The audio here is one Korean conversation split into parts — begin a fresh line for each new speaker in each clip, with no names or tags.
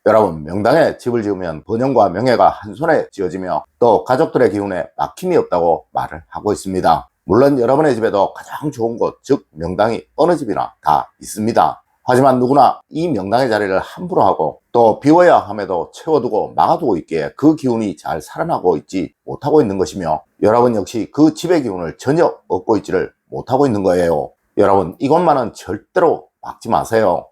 여러분, 명당에 집을 지으면 번영과 명예가 한 손에 지어지며 또 가족들의 기운에 막힘이 없다고 말을 하고 있습니다. 물론 여러분의 집에도 가장 좋은 곳, 즉 명당이 어느 집이나 다 있습니다. 하지만 누구나 이 명당의 자리를 함부로 하고 또 비워야 함에도 채워두고 막아두고 있기에 그 기운이 잘 살아나고 있지 못하고 있는 것이며, 여러분 역시 그 집의 기운을 전혀 얻고 있지를 못하고 있는 거예요. 여러분, 이것만은 절대로 막지 마세요.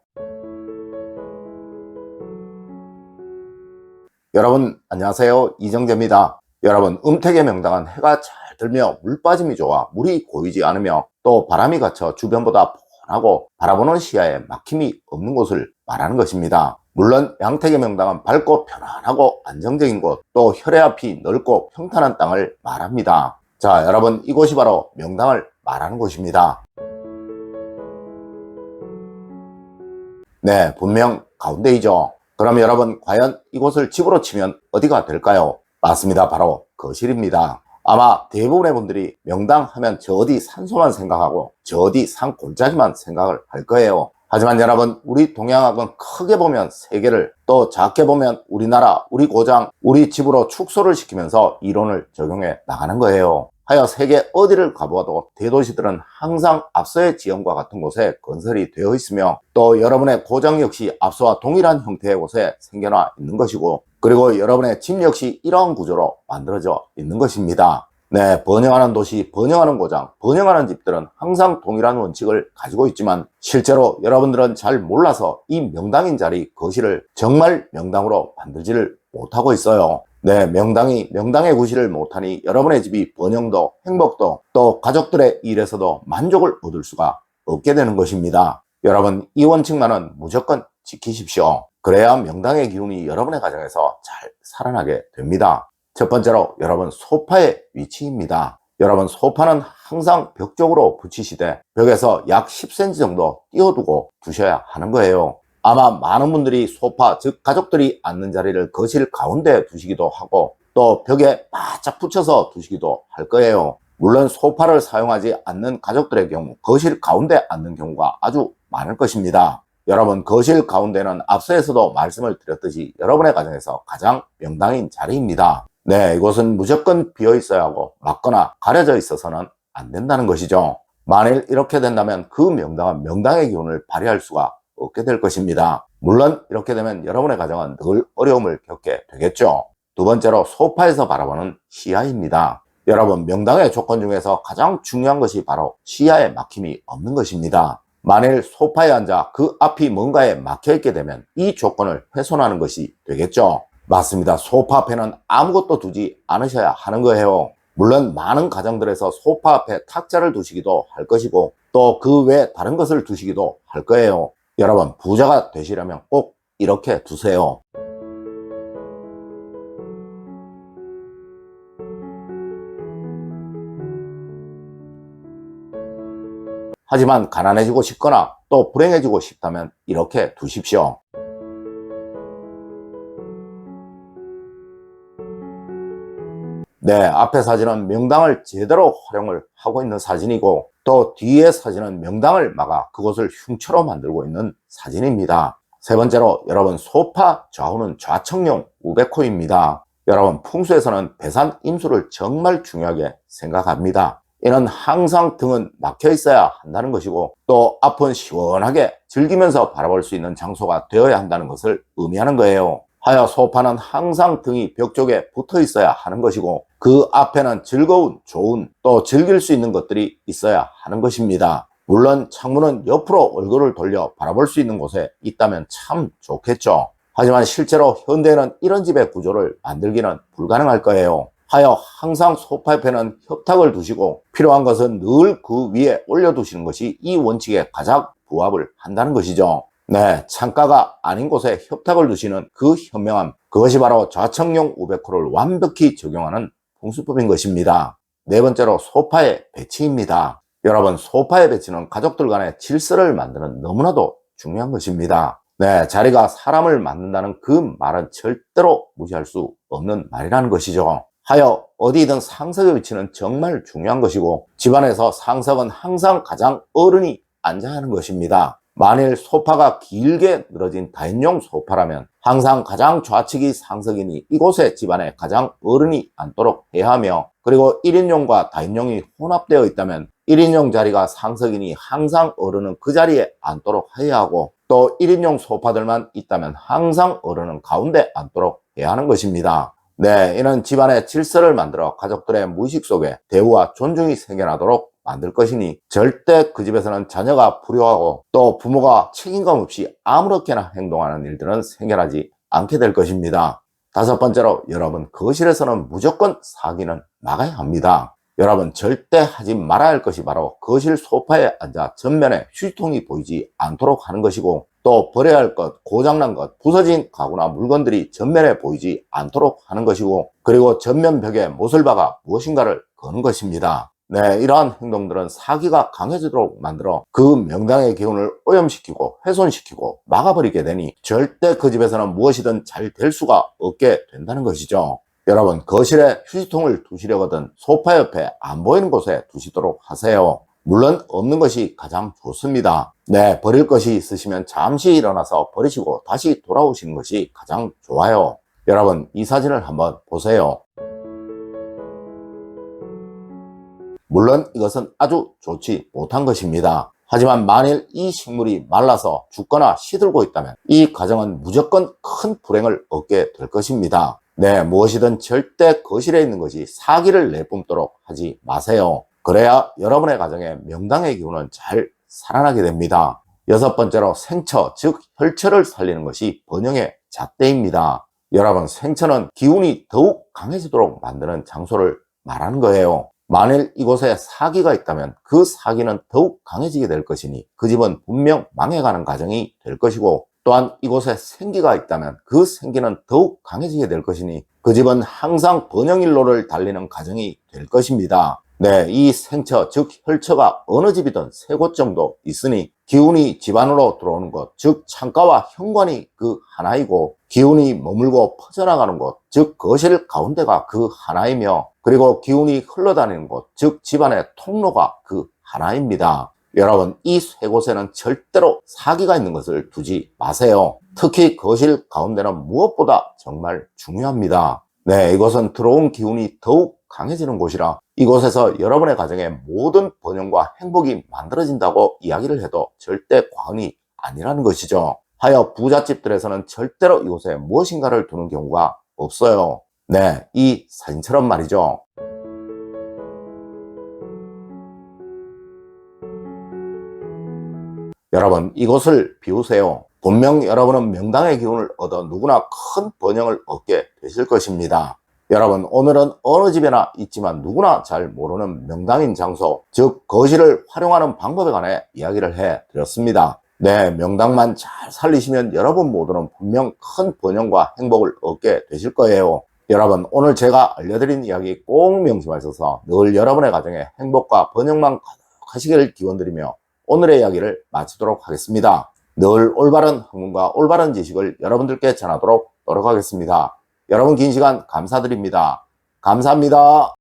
여러분 안녕하세요, 이정재입니다. 여러분, 음택의 명당은 해가 잘 들며 물빠짐이 좋아 물이 고이지 않으며 또 바람이 갇혀 주변보다 폰하고 바라보는 시야에 막힘이 없는 곳을 말하는 것입니다. 물론 양택의 명당은 밝고 편안하고 안정적인 곳, 또 혈의 앞이 넓고 평탄한 땅을 말합니다. 자, 여러분, 이곳이 바로 명당을 말하는 곳입니다. 네, 분명 가운데이죠. 그럼 여러분, 과연 이곳을 집으로 치면 어디가 될까요? 맞습니다. 바로 거실입니다. 아마 대부분의 분들이 명당 하면 저 어디 산소만 생각하고 저 어디 산 골짜기만 생각을 할 거예요. 하지만 여러분, 우리 동양학은 크게 보면 세계를, 또 작게 보면 우리나라, 우리 고장, 우리 집으로 축소를 시키면서 이론을 적용해 나가는 거예요. 하여 세계 어디를 가보아도 대도시들은 항상 앞서의 지형과 같은 곳에 건설이 되어 있으며, 또 여러분의 고장 역시 앞서와 동일한 형태의 곳에 생겨나 있는 것이고, 그리고 여러분의 집 역시 이러한 구조로 만들어져 있는 것입니다. 네, 번영하는 도시, 번영하는 고장, 번영하는 집들은 항상 동일한 원칙을 가지고 있지만 실제로 여러분들은 잘 몰라서 이 명당인 자리, 거실을 정말 명당으로 만들지를 못하고 있어요. 네, 명당의 구실을 못하니 여러분의 집이 번영도 행복도 또 가족들의 일에서도 만족을 얻을 수가 없게 되는 것입니다. 여러분, 이 원칙만은 무조건 지키십시오. 그래야 명당의 기운이 여러분의 가정에서 잘 살아나게 됩니다. 첫 번째로 여러분, 소파의 위치입니다. 여러분, 소파는 항상 벽 쪽으로 붙이시되 벽에서 약 10cm 정도 띄워두고 두셔야 하는 거예요. 아마 많은 분들이 소파, 즉 가족들이 앉는 자리를 거실 가운데 두시기도 하고 또 벽에 바짝 붙여서 두시기도 할 거예요. 물론 소파를 사용하지 않는 가족들의 경우 거실 가운데 앉는 경우가 아주 많을 것입니다. 여러분, 거실 가운데는 앞서에서도 말씀을 드렸듯이 여러분의 가정에서 가장 명당인 자리입니다. 네, 이곳은 무조건 비어 있어야 하고 막거나 가려져 있어서는 안 된다는 것이죠. 만일 이렇게 된다면 그 명당은 명당의 기운을 발휘할 수가 없게 될 것입니다. 물론 이렇게 되면 여러분의 가정은 늘 어려움을 겪게 되겠죠. 두 번째로 소파에서 바라보는 시야입니다. 여러분, 명당의 조건 중에서 가장 중요한 것이 바로 시야에 막힘이 없는 것입니다. 만일 소파에 앉아 그 앞이 뭔가에 막혀있게 되면 이 조건을 훼손하는 것이 되겠죠. 맞습니다. 소파 앞에는 아무것도 두지 않으셔야 하는 거예요. 물론 많은 가정들에서 소파 앞에 탁자를 두시기도 할 것이고 또 그 외에 다른 것을 두시기도 할 거예요. 여러분, 부자가 되시려면 꼭 이렇게 두세요. 하지만 가난해지고 싶거나 또 불행해지고 싶다면 이렇게 두십시오. 네, 앞에 사진은 명당을 제대로 활용을 하고 있는 사진이고 또 뒤에 사진은 명당을 막아 그곳을 흉처로 만들고 있는 사진입니다. 세 번째로 여러분, 소파 좌우는 좌청룡 우베코입니다. 여러분, 풍수에서는 배산 임수를 정말 중요하게 생각합니다. 이는 항상 등은 막혀 있어야 한다는 것이고 또 앞은 시원하게 즐기면서 바라볼 수 있는 장소가 되어야 한다는 것을 의미하는 거예요. 하여 소파는 항상 등이 벽 쪽에 붙어 있어야 하는 것이고 그 앞에는 즐거운, 좋은, 또 즐길 수 있는 것들이 있어야 하는 것입니다. 물론 창문은 옆으로 얼굴을 돌려 바라볼 수 있는 곳에 있다면 참 좋겠죠. 하지만 실제로 현대에는 이런 집의 구조를 만들기는 불가능할 거예요. 하여 항상 소파 옆에는 협탁을 두시고 필요한 것은 늘 그 위에 올려두시는 것이 이 원칙에 가장 부합을 한다는 것이죠. 네, 창가가 아닌 곳에 협탁을 두시는 그 현명함, 그것이 바로 좌청룡 우베코를 완벽히 적용하는 풍수법인 것입니다. 네 번째로 소파의 배치입니다. 여러분, 소파의 배치는 가족들 간의 질서를 만드는 너무나도 중요한 것입니다. 네, 자리가 사람을 만든다는 그 말은 절대로 무시할 수 없는 말이라는 것이죠. 하여 어디든 상석의 위치는 정말 중요한 것이고 집안에서 상석은 항상 가장 어른이 앉아야 하는 것입니다. 만일 소파가 길게 늘어진 다인용 소파라면 항상 가장 좌측이 상석이니 이곳에 집안에 가장 어른이 앉도록 해야 하며, 그리고 1인용과 다인용이 혼합되어 있다면 1인용 자리가 상석이니 항상 어른은 그 자리에 앉도록 해야 하고, 또 1인용 소파들만 있다면 항상 어른은 가운데 앉도록 해야 하는 것입니다. 네, 이는 집안의 질서를 만들어 가족들의 무의식 속에 대우와 존중이 생겨나도록 만들 것이니 절대 그 집에서는 자녀가 불효하고 또 부모가 책임감 없이 아무렇게나 행동하는 일들은 생겨나지 않게 될 것입니다. 다섯 번째로, 여러분 거실에서는 무조건 사기는 막아야 합니다. 여러분 절대 하지 말아야 할 것이 바로 거실 소파에 앉아 전면에 휴지통이 보이지 않도록 하는 것이고, 또 버려야 할 것, 고장난 것, 부서진 가구나 물건들이 전면에 보이지 않도록 하는 것이고, 그리고 전면 벽에 못을 박아 무엇인가를 거는 것입니다. 네, 이러한 행동들은 사기가 강해지도록 만들어 그 명당의 기운을 오염시키고 훼손시키고 막아버리게 되니 절대 그 집에서는 무엇이든 잘 될 수가 없게 된다는 것이죠. 여러분 거실에 휴지통을 두시려거든 소파 옆에 안 보이는 곳에 두시도록 하세요. 물론 없는 것이 가장 좋습니다. 네, 버릴 것이 있으시면 잠시 일어나서 버리시고 다시 돌아오시는 것이 가장 좋아요. 여러분 이 사진을 한번 보세요. 물론 이것은 아주 좋지 못한 것입니다. 하지만 만일 이 식물이 말라서 죽거나 시들고 있다면 이 가정은 무조건 큰 불행을 얻게 될 것입니다. 네, 무엇이든 절대 거실에 있는 것이 사기를 내뿜도록 하지 마세요. 그래야 여러분의 가정에 명당의 기운은 잘 살아나게 됩니다. 여섯 번째로, 생처, 즉 혈처를 살리는 것이 번영의 잣대입니다. 여러분 생처는 기운이 더욱 강해지도록 만드는 장소를 말하는 거예요. 만일 이곳에 사기가 있다면 그 사기는 더욱 강해지게 될 것이니 그 집은 분명 망해가는 가정이 될 것이고, 또한 이곳에 생기가 있다면 그 생기는 더욱 강해지게 될 것이니 그 집은 항상 번영일로를 달리는 가정이 될 것입니다. 네, 이 생처 즉 혈처가 어느 집이든 세 곳 정도 있으니 기운이 집 안으로 들어오는 곳 즉 창가와 현관이 그 하나이고, 기운이 머물고 퍼져나가는 곳 즉 거실 가운데가 그 하나이며, 그리고 기운이 흘러다니는 곳 즉 집안의 통로가 그 하나입니다. 여러분 이 세 곳에는 절대로 사기가 있는 것을 두지 마세요. 특히 거실 가운데는 무엇보다 정말 중요합니다. 네, 이곳은 들어온 기운이 더욱 강해지는 곳이라 이곳에서 여러분의 가정에 모든 번영과 행복이 만들어진다고 이야기를 해도 절대 과언이 아니라는 것이죠. 하여 부잣집들에서는 절대로 이곳에 무엇인가를 두는 경우가 없어요. 네, 이 사진처럼 말이죠. 여러분 이곳을 비우세요. 분명 여러분은 명당의 기운을 얻어 누구나 큰 번영을 얻게 되실 것입니다. 여러분 오늘은 어느 집에나 있지만 누구나 잘 모르는 명당인 장소 즉 거실을 활용하는 방법에 관해 이야기를 해 드렸습니다. 네, 명당만 잘 살리시면 여러분 모두는 분명 큰 번영과 행복을 얻게 되실 거예요. 여러분 오늘 제가 알려드린 이야기 꼭 명심하셔서 늘 여러분의 가정에 행복과 번영만 가득하시기를 기원드리며 오늘의 이야기를 마치도록 하겠습니다. 늘 올바른 학문과 올바른 지식을 여러분들께 전하도록 노력하겠습니다. 여러분 긴 시간 감사드립니다. 감사합니다.